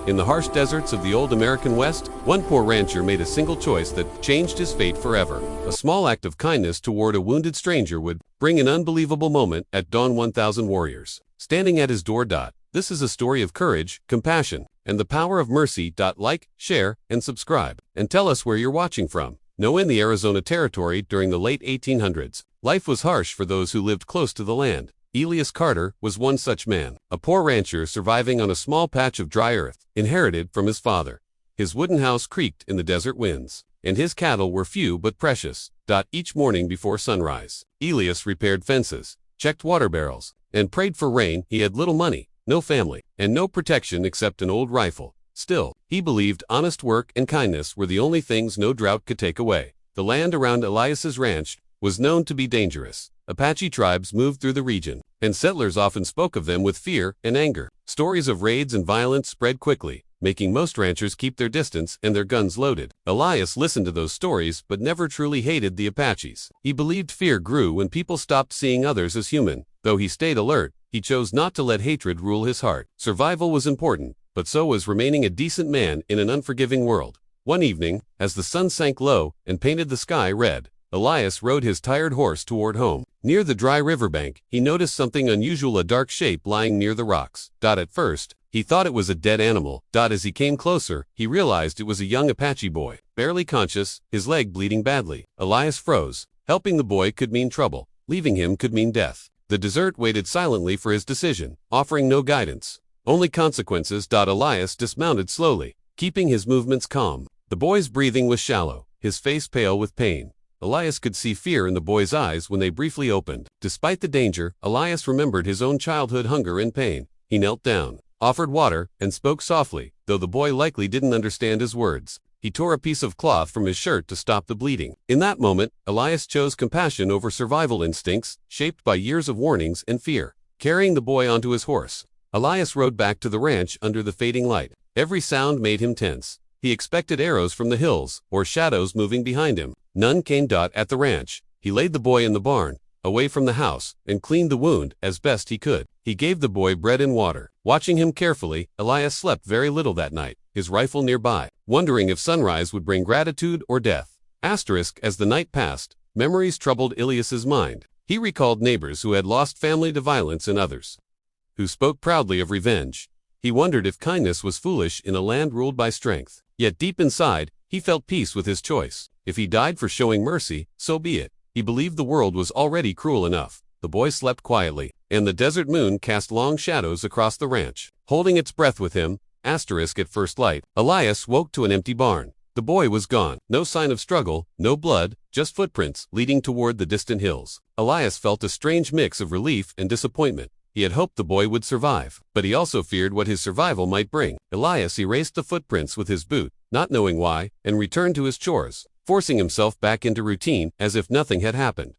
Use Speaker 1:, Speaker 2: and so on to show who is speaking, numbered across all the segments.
Speaker 1: In the harsh deserts of the old American West, one poor rancher made a single choice that changed his fate forever. A small act of kindness toward a wounded stranger would bring an unbelievable moment. At dawn, 1,000 warriors standing at his door. This is a story of courage, compassion, and the power of mercy. Like, share, and subscribe. And tell us where you're watching from. In the Arizona Territory during the late 1800s, life was harsh for those who lived close to the land. Elias Carter was one such man, a poor rancher surviving on a small patch of dry earth, inherited from his father. His wooden house creaked in the desert winds, and his cattle were few but precious. Each morning before sunrise, Elias repaired fences, checked water barrels, and prayed for rain. He had little money, no family, and no protection except an old rifle. Still, he believed honest work and kindness were the only things no drought could take away. The land around Elias's ranch was known to be dangerous. Apache tribes moved through the region, and settlers often spoke of them with fear and anger. Stories of raids and violence spread quickly, making most ranchers keep their distance and their guns loaded. Elias listened to those stories but never truly hated the Apaches. He believed fear grew when people stopped seeing others as human. Though he stayed alert, he chose not to let hatred rule his heart. Survival was important, but so was remaining a decent man in an unforgiving world. One evening, as the sun sank low and painted the sky red, Elias rode his tired horse toward home. Near the dry riverbank, he noticed something unusual, a dark shape lying near the rocks. At first, he thought it was a dead animal. As he came closer, he realized it was a young Apache boy, barely conscious, his leg bleeding badly. Elias froze. Helping the boy could mean trouble. Leaving him could mean death. The desert waited silently for his decision, offering no guidance, only consequences. Elias dismounted slowly, keeping his movements calm. The boy's breathing was shallow, his face pale with pain. Elias could see fear in the boy's eyes when they briefly opened. Despite the danger, Elias remembered his own childhood hunger and pain. He knelt down, offered water, and spoke softly, though the boy likely didn't understand his words. He tore a piece of cloth from his shirt to stop the bleeding. In that moment, Elias chose compassion over survival instincts, shaped by years of warnings and fear. Carrying the boy onto his horse, Elias rode back to the ranch under the fading light. Every sound made him tense. He expected arrows from the hills, or shadows moving behind him. None came. At the ranch, he laid the boy in the barn, away from the house, and cleaned the wound as best he could. He gave the boy bread and water. Watching him carefully, Elias slept very little that night, his rifle nearby, wondering if sunrise would bring gratitude or death. As the night passed, memories troubled Elias's mind. He recalled neighbors who had lost family to violence and others who spoke proudly of revenge. He wondered if kindness was foolish in a land ruled by strength. Yet deep inside, he felt peace with his choice. If he died for showing mercy, so be it. He believed the world was already cruel enough. The boy slept quietly, and the desert moon cast long shadows across the ranch, holding its breath with him. At first light, Elias woke to an empty barn. The boy was gone. No sign of struggle, no blood, just footprints leading toward the distant hills. Elias felt a strange mix of relief and disappointment. He had hoped the boy would survive, but he also feared what his survival might bring. Elias erased the footprints with his boot, not knowing why, and returned to his chores, forcing himself back into routine as if nothing had happened.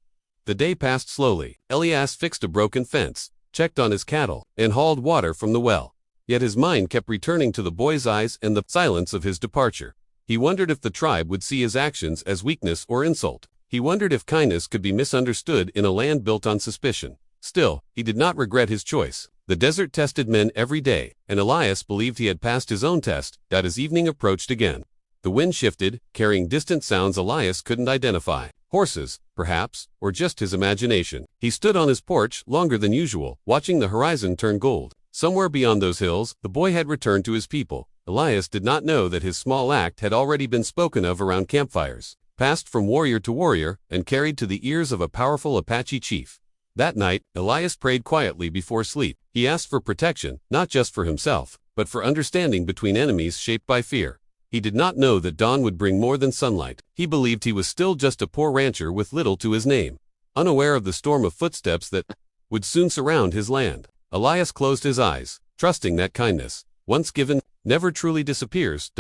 Speaker 1: The day passed slowly. Elias fixed a broken fence, checked on his cattle, and hauled water from the well. Yet his mind kept returning to the boy's eyes and the silence of his departure. He wondered if the tribe would see his actions as weakness or insult. He wondered if kindness could be misunderstood in a land built on suspicion. Still, he did not regret his choice. The desert tested men every day, and Elias believed he had passed his own test. As evening approached again, the wind shifted, carrying distant sounds Elias couldn't identify. Horses, perhaps, or just his imagination. He stood on his porch longer than usual, watching the horizon turn gold. Somewhere beyond those hills, the boy had returned to his people. Elias did not know that his small act had already been spoken of around campfires, passed from warrior to warrior, and carried to the ears of a powerful Apache chief. That night, Elias prayed quietly before sleep. He asked for protection, not just for himself, but for understanding between enemies shaped by fear. He did not know that dawn would bring more than sunlight. He believed he was still just a poor rancher with little to his name, unaware of the storm of footsteps that would soon surround his land. Elias closed his eyes, trusting that kindness, once given, never truly disappears.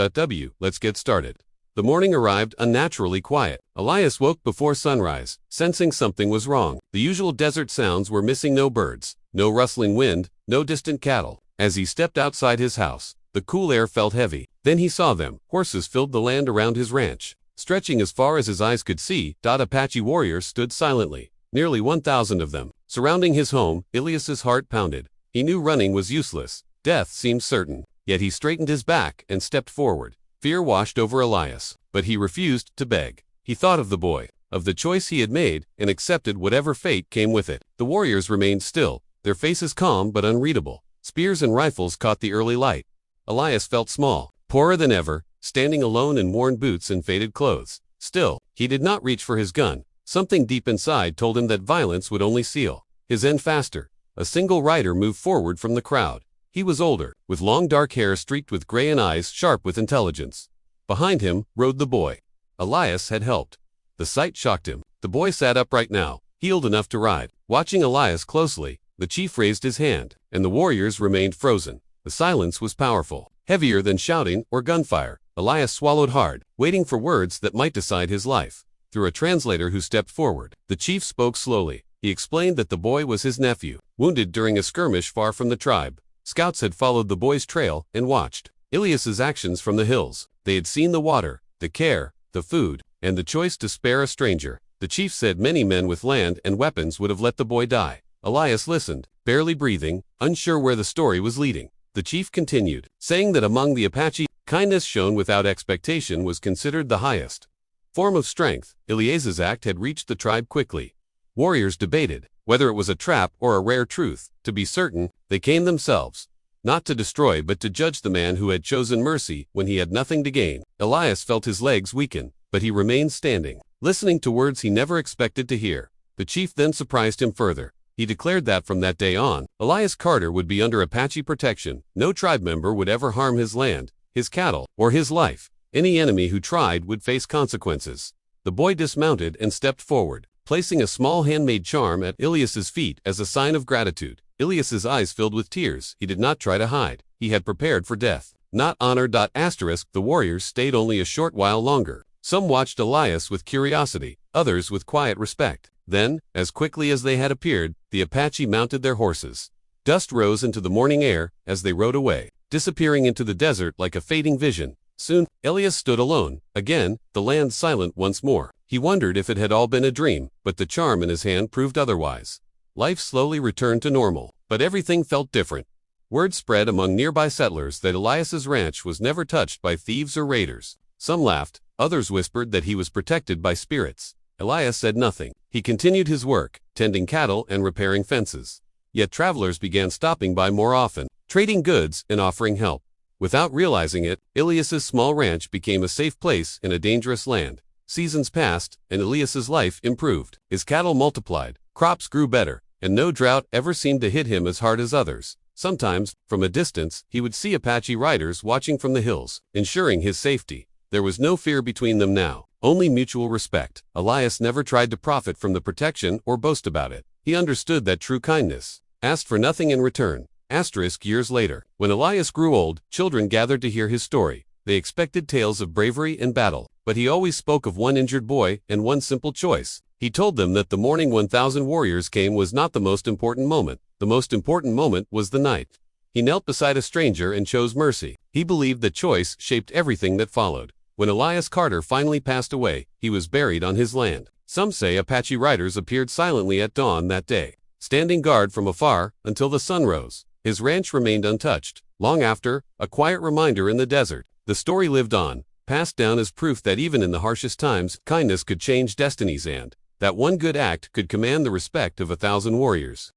Speaker 1: Let's get started. The morning arrived unnaturally quiet. Elias woke before sunrise, sensing something was wrong. The usual desert sounds were missing: no birds, no rustling wind, no distant cattle. As he stepped outside his house, the cool air felt heavy. Then he saw them. Horses filled the land around his ranch, stretching as far as his eyes could see. Apache warriors stood silently, nearly 1,000 of them, surrounding his home. Elias's heart pounded. He knew running was useless. Death seemed certain. Yet he straightened his back and stepped forward. Fear washed over Elias, but he refused to beg. He thought of the boy, of the choice he had made, and accepted whatever fate came with it. The warriors remained still, their faces calm but unreadable. Spears and rifles caught the early light. Elias felt small, poorer than ever, standing alone in worn boots and faded clothes. Still, he did not reach for his gun. Something deep inside told him that violence would only seal his end faster. A single rider moved forward from the crowd. He was older, with long dark hair streaked with gray and eyes sharp with intelligence. Behind him rode the boy. Elias had helped. The sight shocked him. The boy sat upright now, healed enough to ride. Watching Elias closely, the chief raised his hand, and the warriors remained frozen. The silence was powerful, heavier than shouting or gunfire. Elias swallowed hard, waiting for words that might decide his life. Through a translator who stepped forward, the chief spoke slowly. He explained that the boy was his nephew, wounded during a skirmish far from the tribe. Scouts had followed the boy's trail and watched Elias's actions from the hills. They had seen the water, the care, the food, and the choice to spare a stranger. The chief said many men with land and weapons would have let the boy die. Elias listened, barely breathing, unsure where the story was leading. The chief continued, saying that among the Apache, kindness shown without expectation was considered the highest form of strength. Elias's act had reached the tribe quickly. Warriors debated whether it was a trap or a rare truth. To be certain, they came themselves, not to destroy but to judge the man who had chosen mercy when he had nothing to gain. Elias felt his legs weaken, but he remained standing, listening to words he never expected to hear. The chief then surprised him further. He declared that from that day on, Elias Carter would be under Apache protection. No tribe member would ever harm his land, his cattle, or his life. Any enemy who tried would face consequences. The boy dismounted and stepped forward, placing a small handmade charm at Elias's feet as a sign of gratitude. Elias's eyes filled with tears. He did not try to hide. He had prepared for death, not honor. The warriors stayed only a short while longer. Some watched Elias with curiosity, others with quiet respect. Then, as quickly as they had appeared, the Apache mounted their horses. Dust rose into the morning air as they rode away, disappearing into the desert like a fading vision. Soon, Elias stood alone. Again, the land silent once more. He wondered if it had all been a dream, but the charm in his hand proved otherwise. Life slowly returned to normal, but everything felt different. Word spread among nearby settlers that Elias's ranch was never touched by thieves or raiders. Some laughed, others whispered that he was protected by spirits. Elias said nothing. He continued his work, tending cattle and repairing fences. Yet travelers began stopping by more often, trading goods and offering help. Without realizing it, Elias's small ranch became a safe place in a dangerous land. Seasons passed, and Elias's life improved. His cattle multiplied, crops grew better, and no drought ever seemed to hit him as hard as others. Sometimes, from a distance, he would see Apache riders watching from the hills, ensuring his safety. There was no fear between them now, only mutual respect. Elias never tried to profit from the protection or boast about it. He understood that true kindness asked for nothing in return. Years later, when Elias grew old, children gathered to hear his story. They expected tales of bravery and battle, but he always spoke of one injured boy and one simple choice. He told them that the morning 1,000 warriors came was not the most important moment. The most important moment was the night. He knelt beside a stranger and chose mercy. He believed that choice shaped everything that followed. When Elias Carter finally passed away, he was buried on his land. Some say Apache riders appeared silently at dawn that day, standing guard from afar until the sun rose. His ranch remained untouched. Long after, a quiet reminder in the desert. The story lived on, passed down as proof that even in the harshest times, kindness could change destinies and that one good act could command the respect of 1,000 warriors.